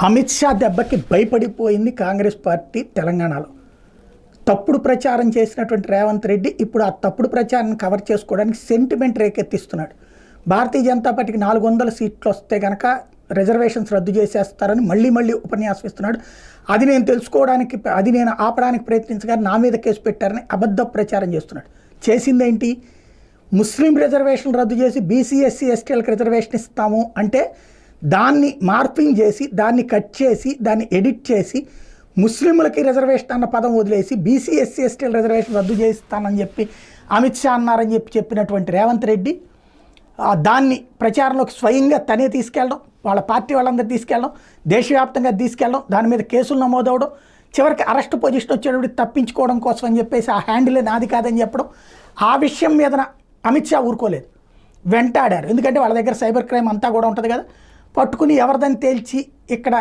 అమిత్ షా దెబ్బకి భయపడిపోయింది కాంగ్రెస్ పార్టీ తెలంగాణలో. తప్పుడు ప్రచారం చేసినటువంటి రేవంత్ రెడ్డి ఇప్పుడు ఆ తప్పుడు ప్రచారాన్ని కవర్ చేసుకోవడానికి సెంటిమెంట్ రేకెత్తిస్తున్నాడు. భారతీయ జనతా పార్టీకి 400 సీట్లు వస్తే కనుక రిజర్వేషన్స్ రద్దు చేసేస్తారని మళ్ళీ ఉపన్యాసం ఇస్తున్నాడు. అది నేను తెలుసుకోవడానికి, అది నేను ఆపడానికి ప్రయత్నించగా నా మీద కేసు పెట్టారని అబద్ధ ప్రచారం చేస్తున్నాడు. చేసిందేంటి? ముస్లిం రిజర్వేషన్ రద్దు చేసి బీసీ ఎస్సీ ఎస్టీలకు రిజర్వేషన్ ఇస్తాము అంటే దాన్ని మార్పింగ్ చేసి, దాన్ని కట్ చేసి, దాన్ని ఎడిట్ చేసి ముస్లింలకి రిజర్వేషన్ అన్న పదం వదిలేసి బీసీ ఎస్సీ ఎస్టీల రిజర్వేషన్ రద్దు చేస్తానని చెప్పి అమిత్ షా అన్నారని చెప్పినటువంటి రేవంత్ రెడ్డి దాన్ని ప్రచారంలోకి స్వయంగా తనే తీసుకెళ్ళడం, వాళ్ళ పార్టీ వాళ్ళందరూ తీసుకెళ్ళడం, దేశవ్యాప్తంగా తీసుకెళ్ళడం, దాని మీద కేసులు నమోదవడం, చివరికి అరెస్ట్ పొజిషన్ వచ్చేటప్పుడు తప్పించుకోవడం కోసం అని చెప్పేసి ఆ హ్యాండిలే నాది కాదని చెప్పడం. ఆ విషయం మీద అమిత్ షా ఊరుకోలేదు, వెంటాడారు. ఎందుకంటే వాళ్ళ దగ్గర సైబర్ క్రైమ్ అంతా కూడా ఉంటుంది కదా, పట్టుకుని ఎవరిదని తేల్చి ఇక్కడ